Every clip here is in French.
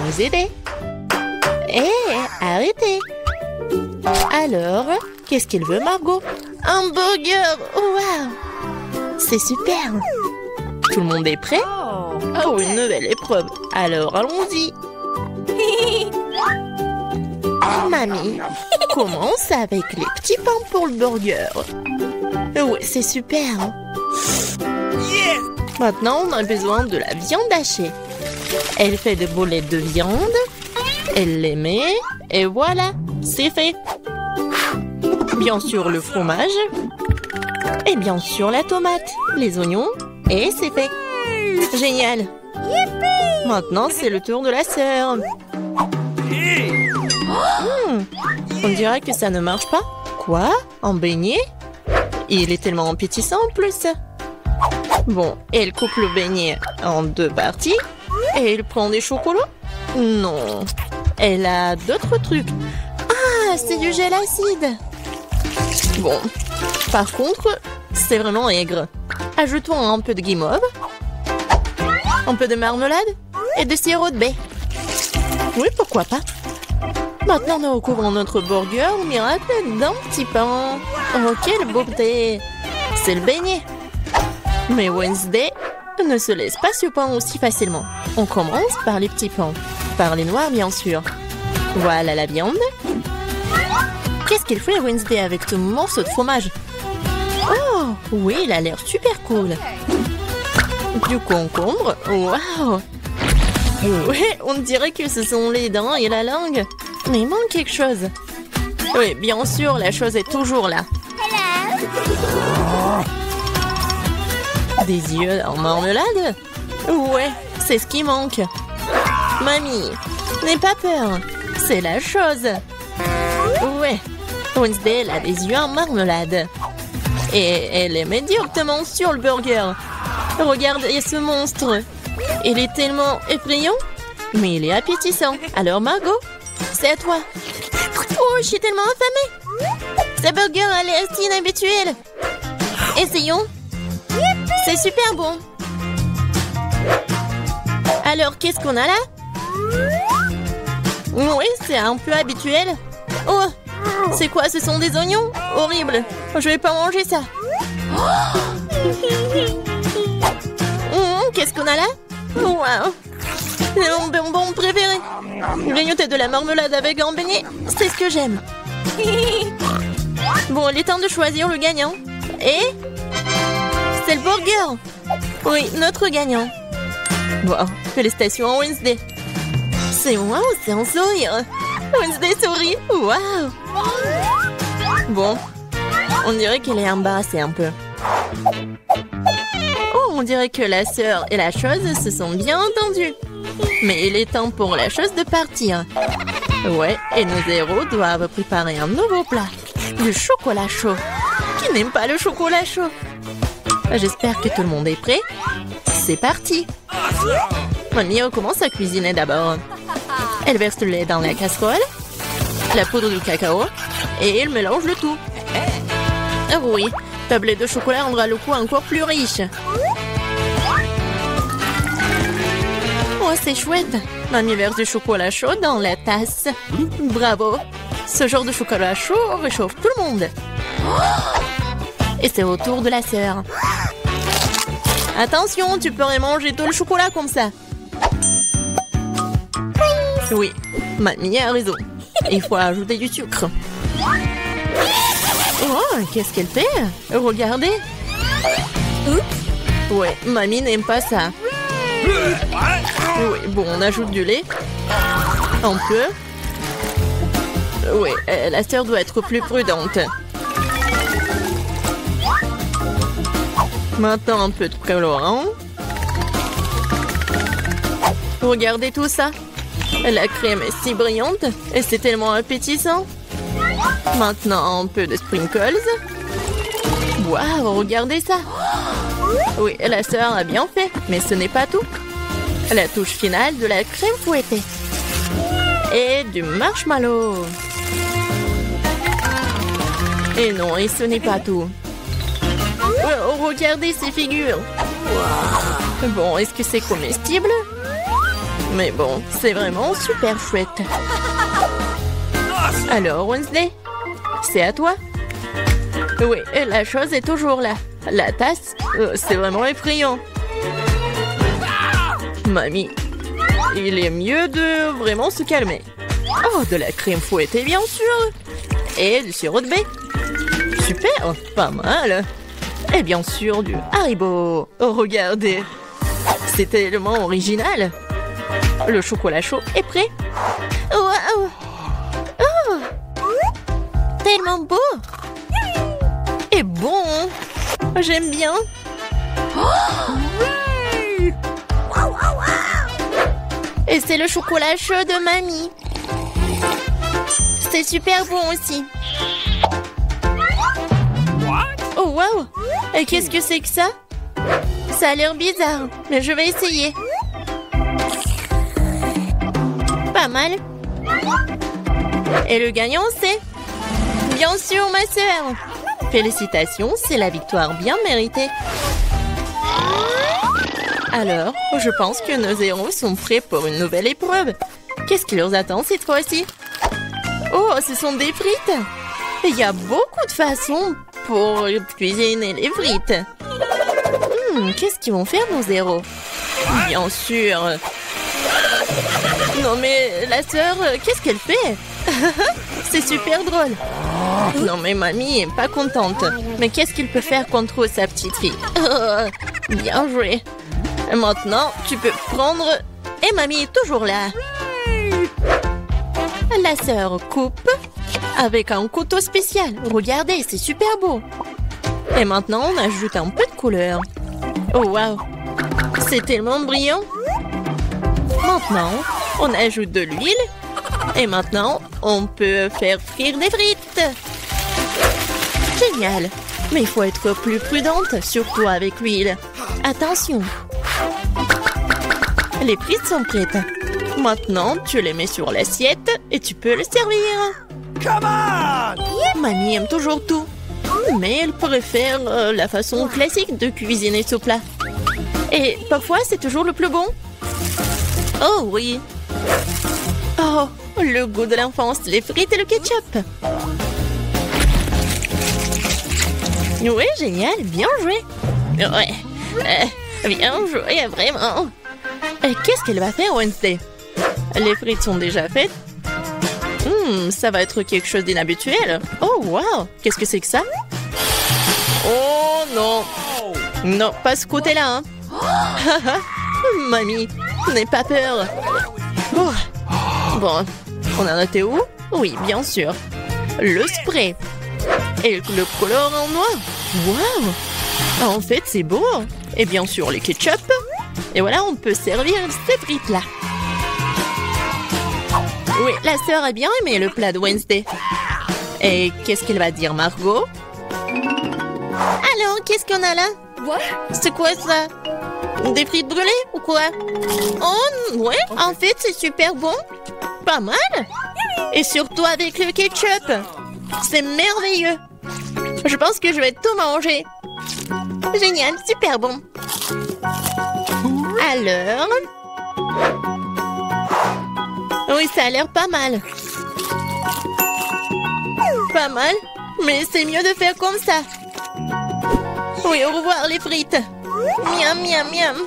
vous aider. Hé, arrêtez. Alors, qu'est-ce qu'il veut, Margot? Un burger! Waouh! C'est super! Tout le monde est prêt? Oh, une nouvelle épreuve. Alors, allons-y. Mamie, commence avec les petits pains pour le burger. Oui, c'est super. Maintenant, on a besoin de la viande hachée. Elle fait des boulettes de viande. Elle les met. Et voilà, c'est fait. Bien sûr, le fromage. Et bien sûr, la tomate, les oignons. Et c'est fait. Génial. Maintenant, c'est le tour de la sœur. On dirait que ça ne marche pas. Quoi? Un beignet? Il est tellement appétissant en plus. Bon, elle coupe le beignet en 2 parties. Et elle prend des chocolats? Non. Elle a d'autres trucs. Ah, c'est du gel acide. Bon, par contre, c'est vraiment aigre. Ajoutons un peu de guimauve. Un peu de marmelade. Et de sirop de baie. Oui, pourquoi pas. Maintenant, nous recouvrons notre burger au miracle d'un petit pain. Oh, quelle beauté! C'est le beignet. Mais Wednesday ne se laisse pas surprendre aussi facilement. On commence par les petits pains. Par les noirs, bien sûr. Voilà la viande. Qu'est-ce qu'il fait Wednesday avec ce morceau de fromage? Oh, oui, il a l'air super cool. Du concombre. Waouh! Oui, on dirait que ce sont les dents et la langue. Mais il manque quelque chose. Oui, bien sûr, la chose est toujours là. Des yeux en marmelade? Ouais, c'est ce qui manque. Mamie, n'aie pas peur. C'est la chose. Ouais, Wednesday elle a des yeux en marmelade. Et elle les met directement sur le burger. Regardez ce monstre. Il est tellement effrayant, mais il est appétissant. Alors Margot, c'est à toi. Oh, je suis tellement affamée. Ce burger a l'air si inhabituel. Essayons. C'est super bon. Alors, qu'est-ce qu'on a là? Oui, c'est un peu habituel. Oh, c'est quoi? Ce sont des oignons? Horrible. Je vais pas manger ça. Qu'est-ce qu'on a là? Wow. C'est mon bonbon préféré. Grignoter de la marmelade avec un beignet, c'est ce que j'aime. Bon, il est temps de choisir le gagnant. Et c'est le burger. Oui, notre gagnant. Wow, félicitations à Wednesday. C'est moi ou c'est un sourire? Wednesday sourit. Wow. Bon, on dirait qu'elle est embarrassée un peu. Oh, on dirait que la sœur et la chose se sont bien entendues. Mais il est temps pour la chose de partir. Ouais, et nos héros doivent préparer un nouveau plat. Du chocolat chaud. Qui n'aime pas le chocolat chaud? J'espère que tout le monde est prêt. C'est parti. Mamie commence à cuisiner d'abord. Elle verse le lait dans la casserole, la poudre de cacao, et elle mélange le tout. Ah oui, tablette de chocolat rendra le goût encore plus riche. Oh, c'est chouette. Mamie verse du chocolat chaud dans la tasse. Bravo. Ce genre de chocolat chaud réchauffe tout le monde. Et c'est au tour de la sœur. Attention, tu pourrais manger tout le chocolat comme ça. Oui, mamie a raison. Il faut ajouter du sucre. Oh, qu'est-ce qu'elle fait? Regardez. Ouais, mamie n'aime pas ça. Oui, bon, on ajoute du lait. Un peu. Oui, la sœur doit être plus prudente. Maintenant, un peu de colorant. Regardez tout ça. La crème est si brillante et c'est tellement appétissant. Maintenant, un peu de sprinkles. Waouh, regardez ça. Oui, la sœur a bien fait, mais ce n'est pas tout. La touche finale de la crème fouettée. Et du marshmallow. Et non, et ce n'est pas tout. Oh, regardez ces figures. Bon, est-ce que c'est comestible? Mais bon, c'est vraiment super chouette. Alors, Wednesday, c'est à toi. Oui, et la chose est toujours là. La tasse, c'est vraiment effrayant. Mamie, il est mieux de vraiment se calmer. Oh, de la crème fouettée, bien sûr. Et du sirop de baie. Super, pas mal. Et bien sûr, du Haribo. Oh, regardez. C'est tellement original. Le chocolat chaud est prêt. Waouh! Oh! Tellement beau! Et bon! J'aime bien! Et c'est le chocolat chaud de mamie. C'est super bon aussi. Oh waouh! Et qu'est-ce que c'est que ça? Ça a l'air bizarre, mais je vais essayer. Pas mal. Et le gagnant, c'est... Bien sûr, ma sœur. Félicitations, c'est la victoire bien méritée. Alors, je pense que nos héros sont prêts pour une nouvelle épreuve. Qu'est-ce qui leur attend cette fois-ci? Oh, ce sont des frites. Il y a beaucoup de façons pour cuisiner les frites. Qu'est-ce qu'ils vont faire, nos héros? Bien sûr. Non mais, la sœur, qu'est-ce qu'elle fait? C'est super drôle. Non mais mamie est pas contente. Mais qu'est-ce qu'il peut faire contre sa petite fille? Bien joué. Maintenant, tu peux prendre... Et mamie est toujours là. La sœur coupe avec un couteau spécial. Regardez, c'est super beau. Et maintenant, on ajoute un peu de couleur. Oh waouh, c'est tellement brillant. Maintenant, on ajoute de l'huile. Et maintenant, on peut faire frire des frites. Génial. Mais il faut être plus prudente, surtout avec l'huile. Attention. Les frites sont prêtes. Maintenant, tu les mets sur l'assiette et tu peux les servir. Come on! Mamie aime toujours tout. Mais elle préfère la façon classique de cuisiner ce plat. Et parfois, c'est toujours le plus bon. Oh oui. Oh, le goût de l'enfance, les frites et le ketchup. Oui, génial, bien joué. Ouais, bien joué, vraiment. Qu'est-ce qu'elle va faire, Wednesday? Les frites sont déjà faites. Ça va être quelque chose d'inhabituel. Oh, wow, qu'est-ce que c'est que ça? Oh non. Non, pas ce côté-là. Hein. Mamie, n'aie pas peur. Oh. Bon, on en était où? Oui, bien sûr. Le spray. Et le color en noir. Waouh! En fait, c'est beau. Et bien sûr, les ketchup. Et voilà, on peut servir ces frites-là. Oui, la sœur a bien aimé le plat de Wednesday. Et qu'est-ce qu'elle va dire, Margot? Alors, qu'est-ce qu'on a là? C'est quoi ça? Des frites brûlées ou quoi? Oh, ouais, en fait, c'est super bon. Pas mal. Et surtout avec le ketchup. C'est merveilleux. Je pense que je vais tout manger. Génial, super bon. Alors... Oui, ça a l'air pas mal. Pas mal, mais c'est mieux de faire comme ça. Oui, au revoir les frites. Miam, miam, miam.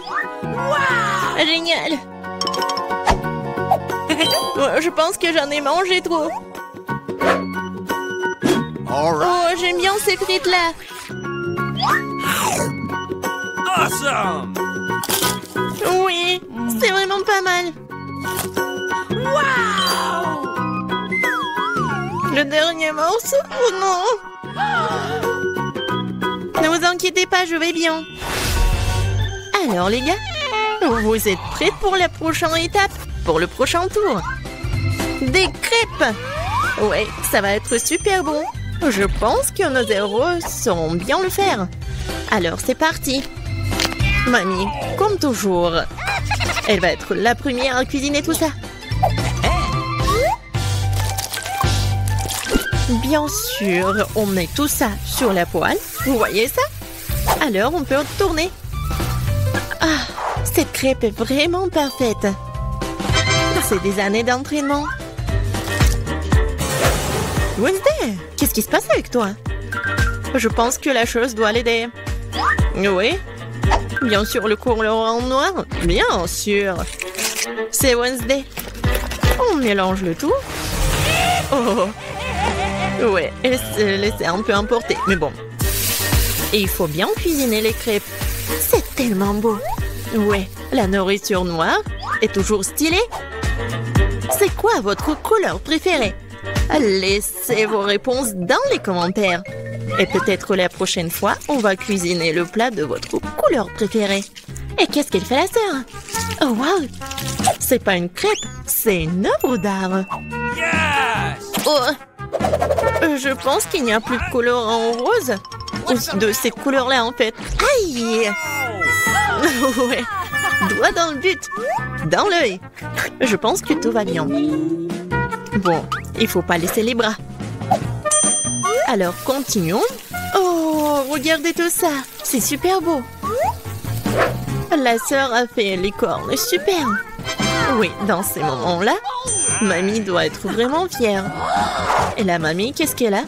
Wow. Génial. Je pense que j'en ai mangé trop. Oh, j'aime bien ces frites-là. Awesome! Oui, c'est vraiment pas mal. Wow! Le dernier morceau? Oh non! Ne vous inquiétez pas, je vais bien. Alors les gars, vous êtes prêts pour la prochaine étape? Pour le prochain tour? Des crêpes! Ouais, ça va être super bon. Je pense que nos héros sauront bien le faire. Alors c'est parti. Mamie, comme toujours, elle va être la première à cuisiner tout ça. Bien sûr, on met tout ça sur la poêle. Vous voyez ça? Alors, on peut tourner. Ah, cette crêpe est vraiment parfaite. C'est des années d'entraînement. Wednesday, qu'est-ce qui se passe avec toi? Je pense que la chose doit l'aider. Oui. Bien sûr, le couleur en noir. Bien sûr. C'est Wednesday. On mélange le tout. Oh. Ouais, elle s'est laissée un peu emporter. Mais bon. Et il faut bien cuisiner les crêpes. C'est tellement beau. Ouais, la nourriture noire est toujours stylée. C'est quoi votre couleur préférée? Laissez vos réponses dans les commentaires. Et peut-être la prochaine fois, on va cuisiner le plat de votre couleur préférée. Et qu'est-ce qu'elle fait la sœur? Oh wow! C'est pas une crêpe, c'est une œuvre d'art. Yes! Oh! Je pense qu'il n'y a plus de couleur en rose. Ou de cette couleur-là en fait. Aïe! Ouais. Doigt dans le but. Dans l'œil. Je pense que tout va bien. Bon, il faut pas laisser les bras. Alors, continuons. Oh, regardez tout ça. C'est super beau. La sœur a fait les cornes. Super. Oui, dans ces moments-là, mamie doit être vraiment fière. Et la mamie, qu'est-ce qu'elle a?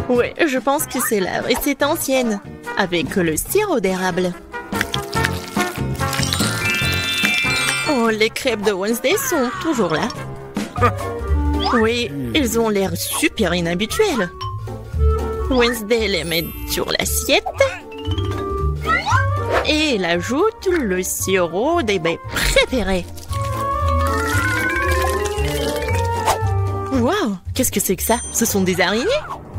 Oui, je pense que c'est là. Et c'est ancienne. Avec le sirop d'érable. Oh, les crêpes de Wednesday sont toujours là. Oui, ils ont l'air super inhabituels. Wednesday les met sur l'assiette. Et elle ajoute le sirop des baies préférés. Waouh, qu'est-ce que c'est que ça? Ce sont des araignées?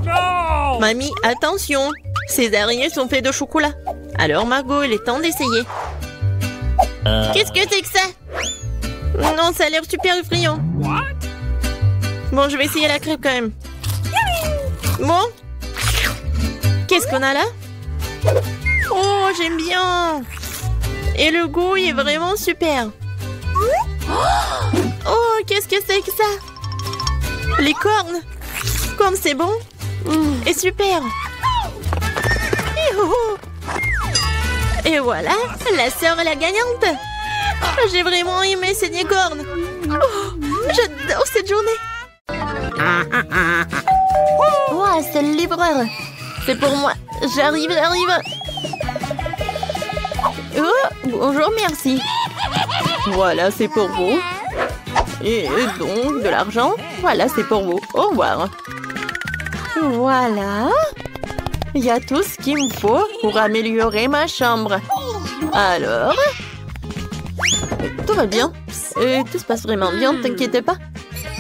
No! Mamie, attention! Ces araignées sont faites de chocolat. Alors Margot, il est temps d'essayer. Qu'est-ce que c'est que ça? Non, ça a l'air super effrayant. What? Bon, je vais essayer la crêpe quand même. Bon. Qu'est-ce qu'on a là? Oh, j'aime bien. Et le goût est vraiment super. Oh, qu'est-ce que c'est que ça? Les cornes. Comme c'est bon. Et super. Et voilà, la sœur est la gagnante. J'ai vraiment aimé ces cornes. Oh, j'adore cette journée. Oh, c'est le livreur. C'est pour moi. J'arrive. Oh, bonjour, merci. Voilà, c'est pour vous. Et donc, de l'argent. Voilà, c'est pour vous. Au revoir. Voilà. Il y a tout ce qu'il me faut pour améliorer ma chambre. Alors, tout va bien. Tout se passe vraiment bien, ne t'inquiète pas.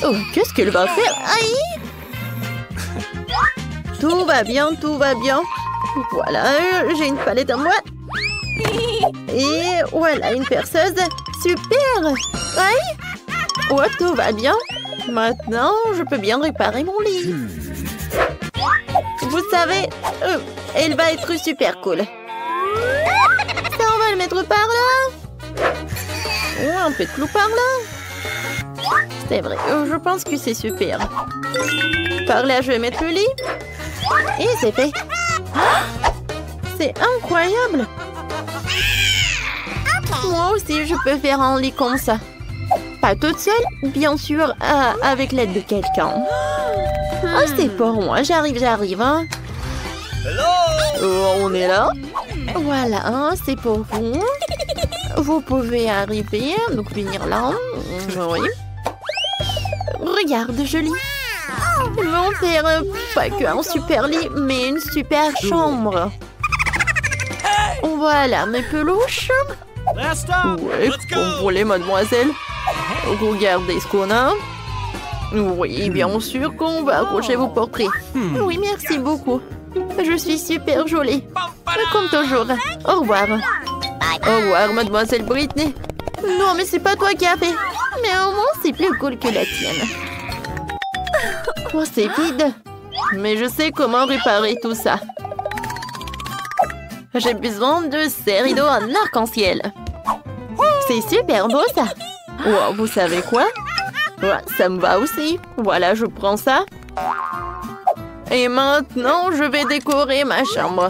Oh, qu'est-ce qu'elle va faire? Aïe! Tout va bien, tout va bien. Voilà, j'ai une palette à moi. Et voilà, une perceuse. Super! Aïe! Oh, tout va bien. Maintenant, je peux bien réparer mon lit. Vous savez, elle va être super cool. Ça, on va le mettre par là. Un peu de clou par là. C'est vrai, je pense que c'est super. Par là, je vais mettre le lit. Et c'est fait. C'est incroyable. Moi aussi, je peux faire un lit comme ça. Pas toute seule, bien sûr, avec l'aide de quelqu'un. Oh, c'est pour moi, j'arrive, hein. On est là. Voilà, c'est pour vous. Vous pouvez arriver, donc venir là. Oui. Regarde, je lis. Ils vont faire pas qu'un super lit, mais une super chambre. Voilà mes peluches. Ouais, contrôlez, mademoiselle. Regardez ce qu'on a. Oui, bien sûr qu'on va accrocher vos portraits. Oui, merci beaucoup. Je suis super jolie. Comme toujours. Au revoir. Au revoir, mademoiselle Britney. Non, mais c'est pas toi qui as fait. Mais au moins, c'est plus cool que la tienne. Oh, c'est vide. Mais je sais comment réparer tout ça. J'ai besoin de ces rideaux en arc-en-ciel. C'est super beau, ça. Wow, vous savez quoi? Ouais, ça me va aussi. Voilà, je prends ça. Et maintenant, je vais décorer ma chambre.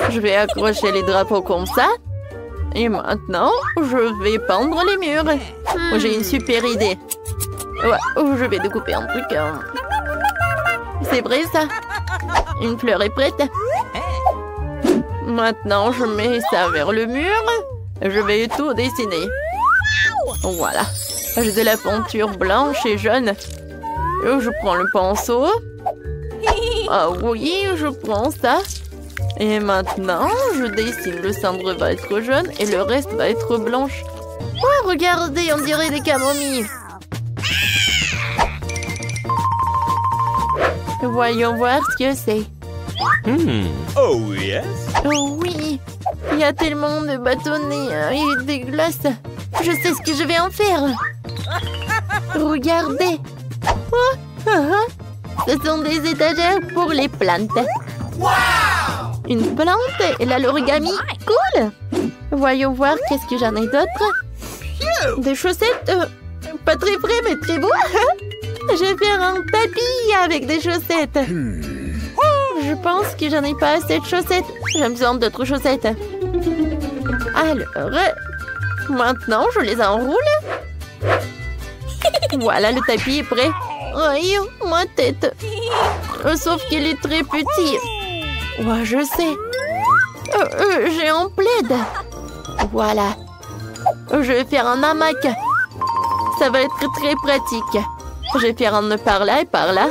Je vais accrocher les drapeaux comme ça. Et maintenant, je vais peindre les murs. J'ai une super idée. Ouais, je vais découper un truc. C'est vrai ça? Une fleur est prête. Maintenant, je mets ça vers le mur. Je vais tout dessiner. Voilà. J'ai de la peinture blanche et jaune. Je prends le pinceau. Ah oui, je prends ça. Et maintenant, je dessine. Le centre va être jaune et le reste va être blanche. Oh, regardez, on dirait des camomilles. Voyons voir ce que c'est. Oh, yes. Oh oui, il y a tellement de bâtonnets et des glaces. Je sais ce que je vais en faire. Regardez. Oh, ce sont des étagères pour les plantes. Une plante et là l'origami. Cool. Voyons voir qu'est-ce que j'en ai d'autre. Des chaussettes. Pas très frais mais très beau. Je vais faire un tapis avec des chaussettes. Je pense que j'en ai pas assez de chaussettes. J'ai besoin d'autres chaussettes. Alors, maintenant, je les enroule. Voilà, le tapis est prêt. Aïe, ma tête. Sauf qu'il est très petit. Ouais, je sais. J'ai un plaid. Voilà. Je vais faire un hamac. Ça va être très pratique. Je vais faire un nœud par là et par là.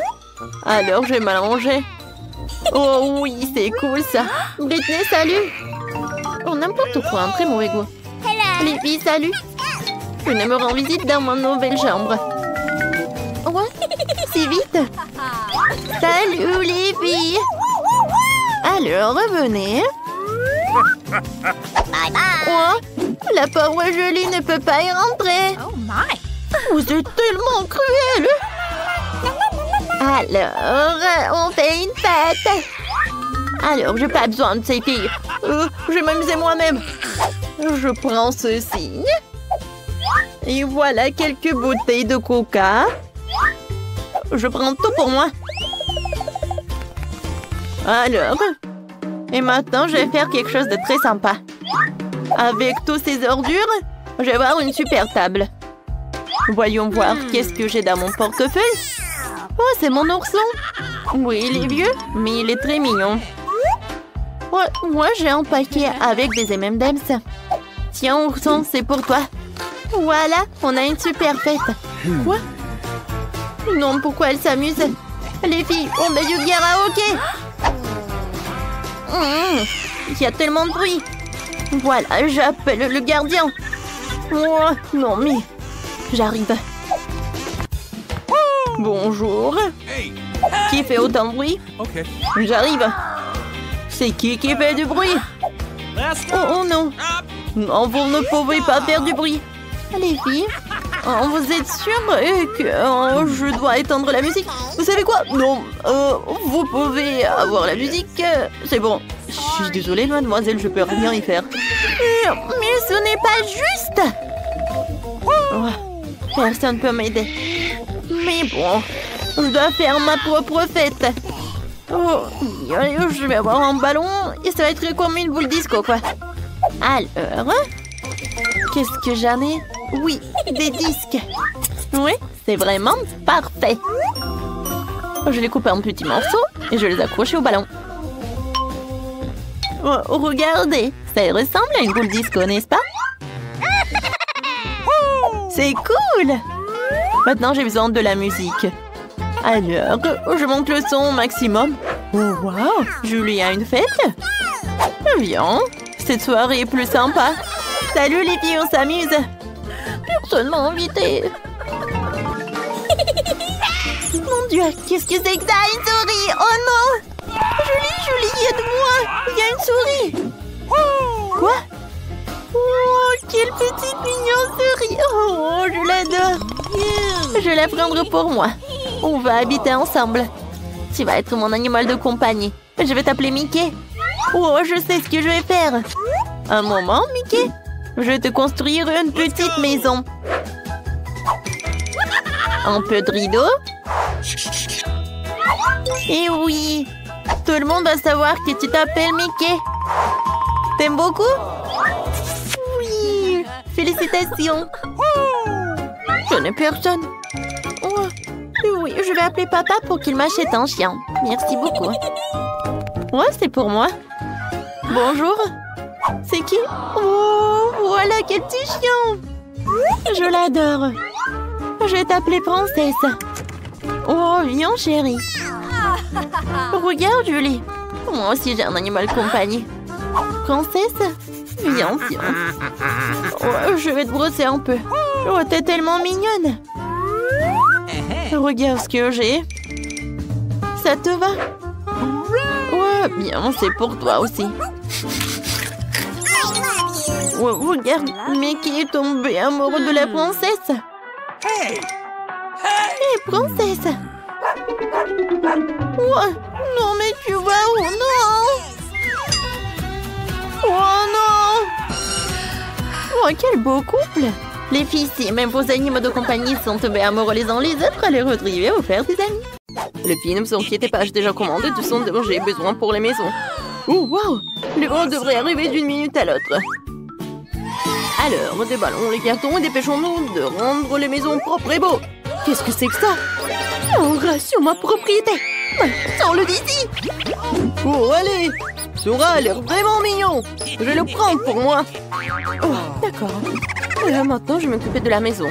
Alors, je vais m'allonger. Oh oui, c'est cool ça. Britney, salut. Oh, n'importe quoi, un très mauvais goût. Les filles, salut. Je me rends visite dans ma nouvelle chambre. Ouais, si vite. Salut les filles. Alors, revenez. Oh, la pauvre Julie ne peut pas y rentrer. Oh my! Vous êtes tellement cruel. Alors, on fait une fête. Alors, j'ai pas besoin de ces filles. Je vais m'amuser moi-même. Je prends ceci. Et voilà quelques bouteilles de coca. Je prends tout pour moi. Alors, et maintenant, je vais faire quelque chose de très sympa. Avec toutes ces ordures, je vais avoir une super table. Voyons voir qu'est-ce que j'ai dans mon portefeuille. Oh, c'est mon ourson. Oui, il est vieux, mais il est très mignon. Ouais, moi, j'ai un paquet avec des M&M's. Tiens, ourson, c'est pour toi. Voilà, on a une super fête. Quoi? Non, pourquoi elle s'amuse? Les filles, on met du karaoké. Il y a tellement de bruit. Voilà, j'appelle le gardien. Oh, non, mais... J'arrive. Bonjour. Qui fait autant de bruit? Okay. J'arrive. C'est qui fait du bruit? Oh non. Non, vous ne pouvez pas faire du bruit. Les filles, vous êtes sûres que je dois éteindre la musique? Vous savez quoi? Non, vous pouvez avoir la musique. C'est bon. Je suis désolée, mademoiselle, je peux rien y faire. Mais ce n'est pas juste. Oh, personne ne peut m'aider. Mais bon, je dois faire ma propre fête. Oh, je vais avoir un ballon et ça va être comme une boule disco, quoi. Alors, qu'est-ce que j'en ai? Oui, des disques. Oui, c'est vraiment parfait. Je les coupe en petits morceaux et je les accroche au ballon. Oh, regardez, ça ressemble à une boule disco, n'est-ce pas? C'est cool! Maintenant, j'ai besoin de la musique. Alors, je monte le son au maximum. Oh, wow! Julie a une fête? Viens, cette soirée est plus sympa. Salut les filles, on s'amuse. Personne m'a invité. Mon Dieu, qu'est-ce que c'est que ça? Une souris! Oh non! Julie, aide-moi! Il y a une souris! Quoi? Oh, quelle petite mignonne souris! Oh, je l'adore! Je vais la prendre pour moi. On va habiter ensemble. Tu vas être mon animal de compagnie. Je vais t'appeler Mickey. Oh, je sais ce que je vais faire. Un moment, Mickey. Je vais te construire une petite maison. Un peu de rideau. Et oui, tout le monde va savoir que tu t'appelles Mickey. T'aimes beaucoup? félicitations. Je n'ai personne. Oh, oui, je vais appeler papa pour qu'il m'achète un chien. Merci beaucoup. Ouais, c'est pour moi. Bonjour. C'est qui? Oh, voilà, quel petit chien. Je l'adore. Je vais t'appeler princesse. Oh, viens, chérie. Regarde, Julie. Moi aussi, j'ai un animal compagnie. Princesse? Viens, viens. Oh, je vais te brosser un peu. Oh, t'es tellement mignonne. Regarde ce que j'ai. Ça te va? Ouais, bien, c'est pour toi aussi. Ouais, regarde, Mickey est tombé amoureux de la princesse. Hé, princesse! Ouais, non, mais tu vas où? Non! Oh non! Oh, quel beau couple! Les filles, si même vos animaux de compagnie sont tombés amoureux les uns les autres, allez retrouver ou faire des amis. Les filles, ne vous inquiétez pas, j'ai déjà commandé tout ce dont j'ai besoin pour les maisons. Oh, wow! Les grands devraient arriver d'une minute à l'autre. Alors, déballons les cartons et dépêchons-nous de rendre les maisons propres et beaux. Qu'est-ce que c'est que ça? Un rat sur ma propriété. Sors-le d'ici. Oh, allez. Ce rat a l'air vraiment mignon. Je vais le prendre pour moi. Oh, d'accord. Maintenant, je vais m'occuper de la maison.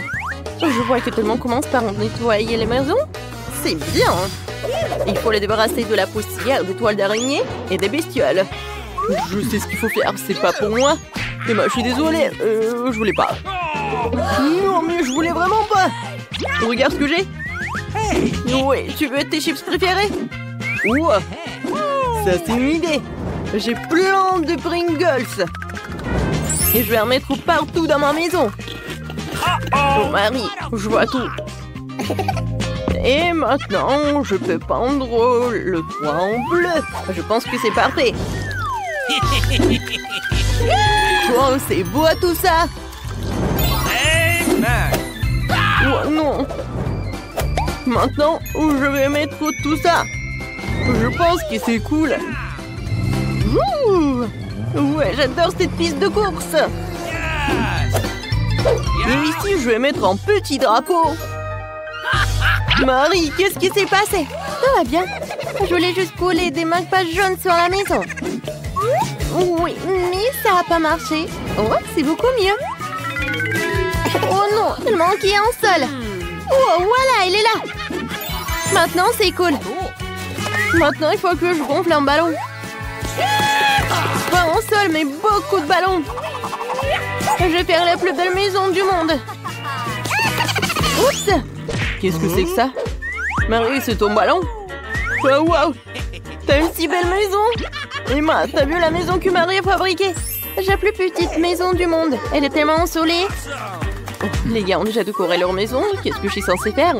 Je vois que tout le monde commence par nettoyer les maisons. C'est bien. Il faut les débarrasser de la poussière, des toiles d'araignée et des bestioles. Je sais ce qu'il faut faire, c'est pas pour moi. Mais je suis désolée, je voulais pas. Non, mais je voulais vraiment pas. Regarde ce que j'ai. Oui, tu veux tes chips préférés? Ouah, ça c'est une idée. J'ai plein de Pringles. Et je vais en mettre partout dans ma maison. Oh Marie, je vois tout. Et maintenant, je peux peindre le toit en bleu. Je pense que c'est parfait. Oh, c'est beau tout ça. Oh non. Maintenant, je vais mettre tout ça. Je pense que c'est cool. Ouh. Ouais, j'adore cette piste de course. Et ici, je vais mettre un petit drapeau. Marie, qu'est-ce qui s'est passé? Ça va bien. Je voulais juste coller des marque-pages jaunes sur la maison. Oui, mais ça n'a pas marché. Oh, c'est beaucoup mieux. Oh non, il manquait un seul. Oh, voilà, il est là. Maintenant, c'est cool. Maintenant, il faut que je gonfle un ballon. Pas un seul, mais beaucoup de ballons. Je vais faire la plus belle maison du monde. Oups. Qu'est-ce que c'est que ça? Marie, c'est ton ballon? Oh, wow. T'as une si belle maison. Emma, t'as vu la maison que Marie a fabriquée? J'ai la plus petite maison du monde. Elle est tellement ensoleillée. Oh, les gars ont déjà décoré leur maison. Qu'est-ce que je suis censée faire?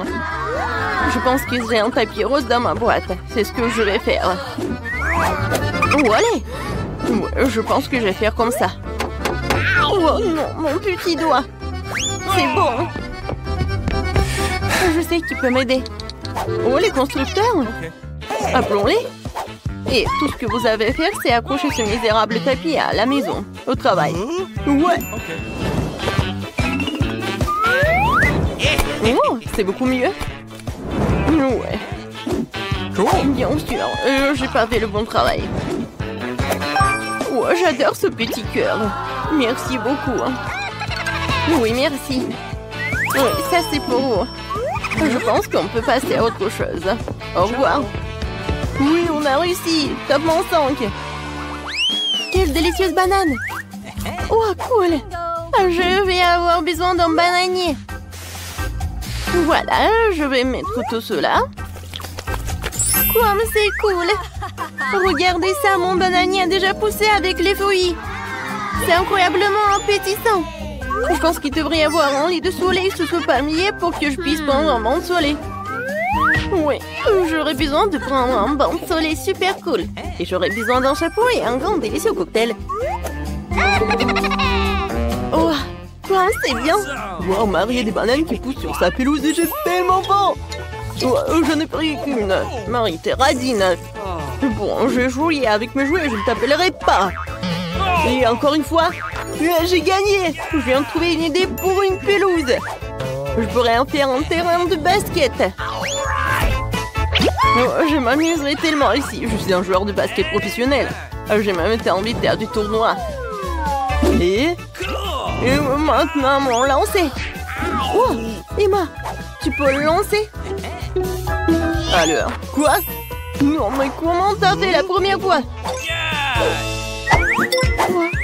Je pense que j'ai un tapis rose dans ma boîte. C'est ce que je vais faire. Oh, allez. Ouais, je pense que je vais faire comme ça. Oh non, mon petit doigt. C'est bon. Je sais qui peut m'aider. Oh, les constructeurs. Appelons-les. Et tout ce que vous avez à faire, c'est accrocher ce misérable tapis à la maison, au travail. Ouais. Oh, c'est beaucoup mieux. Ouais. Bien sûr, j'ai pas fait le bon travail. Oh, j'adore ce petit cœur. Merci beaucoup. Oui, merci. Oui, ça c'est pour vous. Je pense qu'on peut passer à autre chose. Au revoir. Oui, on a réussi. Top mon 5. Quelle délicieuse banane. Oh, cool. Je vais avoir besoin d'un bananier. Voilà, je vais mettre tout cela. Comme c'est cool. Regardez ça, mon bananier a déjà poussé avec les fruits. C'est incroyablement appétissant. Je pense qu'il devrait y avoir un lit de soleil sous ce palmier pour que je puisse prendre un bain de soleil. Oui, j'aurais besoin de prendre un bain de soleil super cool. Et j'aurais besoin d'un chapeau et un grand délicieux cocktail. Oh, c'est bien. Wow, Marie a des bananes qui poussent sur sa pelouse et j'ai tellement faim. Oh, je n'ai pris qu'une. Marie, t'es radine. Bon, je vais jouer avec mes jouets, je ne t'appellerai pas. Et encore une fois, J'ai gagné! Je viens de trouver une idée pour une pelouse. Je pourrais en faire un terrain de basket. Oh, je m'amuserai tellement ici. Je suis un joueur de basket professionnel. J'ai même été invité à du tournoi. Et maintenant, mon lancer. Oh, Emma, tu peux le lancer? Alors, quoi? Non, mais comment t'as fait la première fois?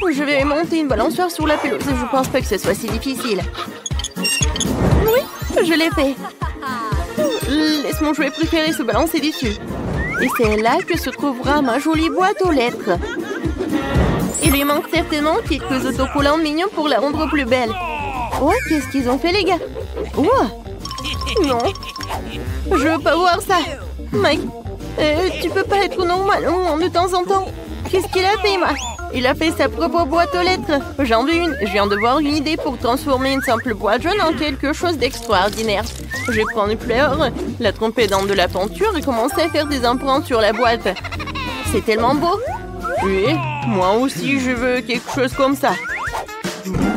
Oh, je vais monter une balançoire sur la pelouse. Je pense pas que ce soit si difficile. Oui, je l'ai fait. Laisse mon jouet préféré se balancer dessus. Et c'est là que se trouvera ma jolie boîte aux lettres. Il lui manque certainement quelques autocollants mignons pour la rendre plus belle. Oh, qu'est-ce qu'ils ont fait, les gars? Oh, non. Je veux pas voir ça. Mike, tu peux pas être normal de temps en temps. Qu'est-ce qu'il a fait, Emma? Il a fait sa propre boîte aux lettres. J'en veux une. Je viens de voir une idée pour transformer une simple boîte jaune en quelque chose d'extraordinaire. Je vais prendre une fleur, la tremper dans de la peinture et commencer à faire des empreintes sur la boîte. C'est tellement beau. Oui, moi aussi je veux quelque chose comme ça.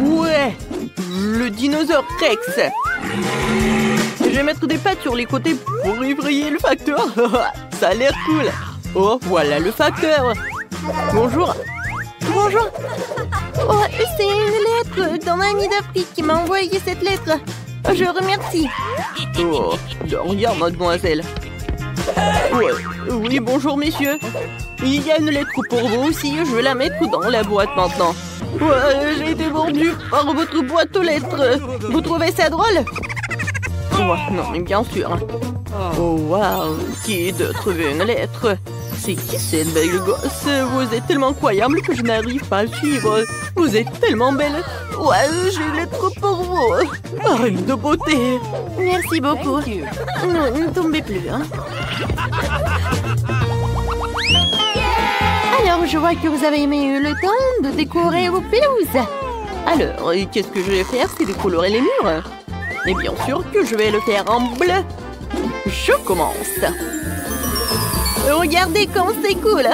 Ouais, le dinosaure Rex. Je vais mettre des pattes sur les côtés pour effrayer le facteur. Ça a l'air cool. Oh, voilà le facteur. Bonjour. Bonjour. Oh, c'est une lettre d'un ami d'Afrique qui m'a envoyé cette lettre. Je remercie. Oh, de rien, mademoiselle. Ouais. Oui, bonjour, messieurs. Il y a une lettre pour vous aussi. Je vais la mettre dans la boîte maintenant. Ouais, j'ai été mordu par votre boîte aux lettres. Vous trouvez ça drôle? Ouais, non, mais bien sûr. Oh, waouh. Qui de trouver une lettre? C'est qui cette belle gosse? Vous êtes tellement incroyable que je n'arrive pas à suivre. Vous êtes tellement belle. Ouais, j'ai une lettre pour vous. Reine de beauté. Merci beaucoup. Non, ne tombez plus, hein. Alors, je vois que vous avez eu le temps de décorer vos pelouses. Alors, qu'est-ce que je vais faire? C'est décolorer les murs. Et bien sûr que je vais le faire en bleu. Je commence. Regardez comme c'est cool.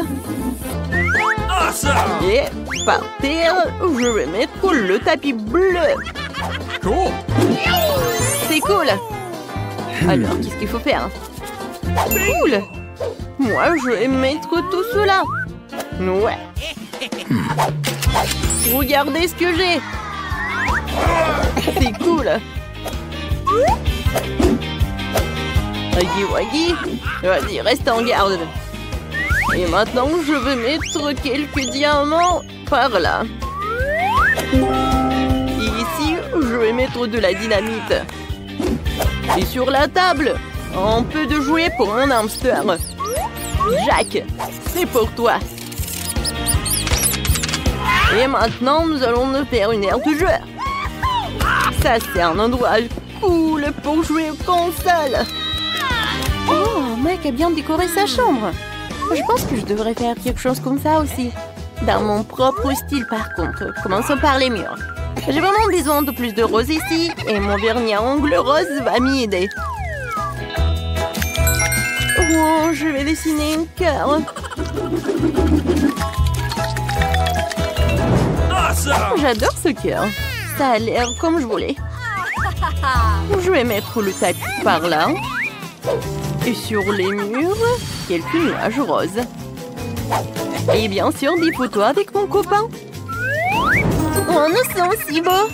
Et par terre, je vais mettre le tapis bleu. C'est cool. Alors, qu'est-ce qu'il faut faire? Cool. Moi, je vais mettre tout cela. Ouais. Regardez ce que j'ai. C'est cool. Waggy, vas-y, reste en garde. Et maintenant, je vais mettre quelques diamants par là. Et ici, je vais mettre de la dynamite. Et sur la table, un peu de jouets pour mon hamster. Jack, c'est pour toi. Et maintenant, nous allons nous faire une aire de jeu. Ça, c'est un endroit cool pour jouer aux consoles. Oh, Mike a bien décoré sa chambre. Je pense que je devrais faire quelque chose comme ça aussi. Dans mon propre style, par contre. Commençons par les murs. J'ai vraiment besoin de plus de rose ici. Et mon vernis à ongles rose va m'y aider. Oh, je vais dessiner un cœur. J'adore ce cœur. Ça a l'air comme je voulais. Je vais mettre le tapis par là. Et sur les murs, quelques nuages roses. Et bien sûr, des photos avec mon copain. Oh, nous sommes si beaux.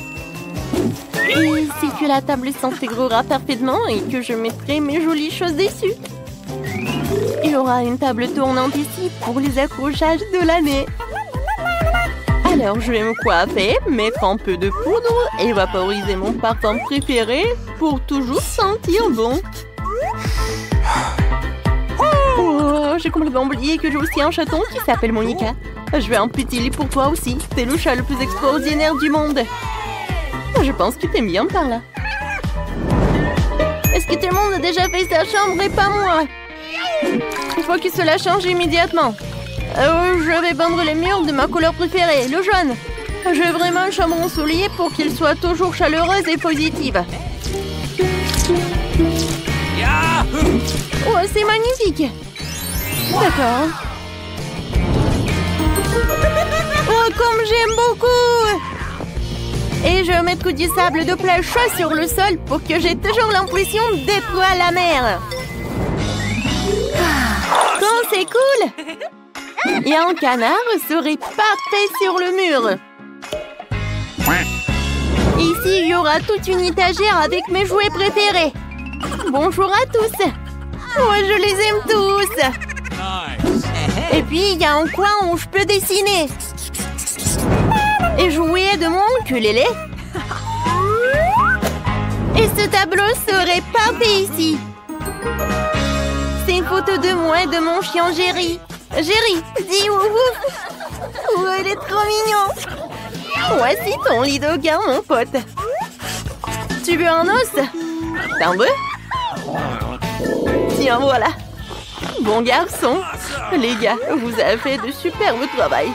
Et si que la table s'intégrera parfaitement et que je mettrai mes jolies choses dessus. Il y aura une table tournante ici pour les accrochages de l'année. Alors, je vais me coiffer, mettre un peu de poudre et vaporiser mon parfum préféré pour toujours sentir bon. Oh, j'ai complètement oublié que j'ai aussi un chaton qui s'appelle Monica. Je vais un petit lit pour toi aussi. C'est le chat le plus extraordinaire du monde. Je pense que t'aimes bien par là. Est-ce que tout le monde a déjà fait sa chambre et pas moi? Il faut que cela change immédiatement. Je vais peindre les murs de ma couleur préférée, le jaune. Je veux vraiment une chambre ensoleillée pour qu'elle soit toujours chaleureuse et positive. Oh, c'est magnifique. D'accord. Oh, comme j'aime beaucoup. Et je vais mettre du sable de plage chaud sur le sol pour que j'ai toujours l'impression d'être à la mer. Oh, c'est cool! Et un canard serait parfait sur le mur. Ici, il y aura toute une étagère avec mes jouets préférés. Bonjour à tous. Moi, je les aime tous. Et puis, il y a un coin où je peux dessiner. Et jouer de mon ukulélé. Et ce tableau serait parfait ici. C'est une photo de moi et de mon chien Jerry. Jerry, dis ouf ouf. Oh, il est trop mignon. Voici ton lit de gars, mon pote. Tu veux un os? T'en veux? Tiens, voilà. Bon garçon. Les gars, vous avez fait de superbes travail.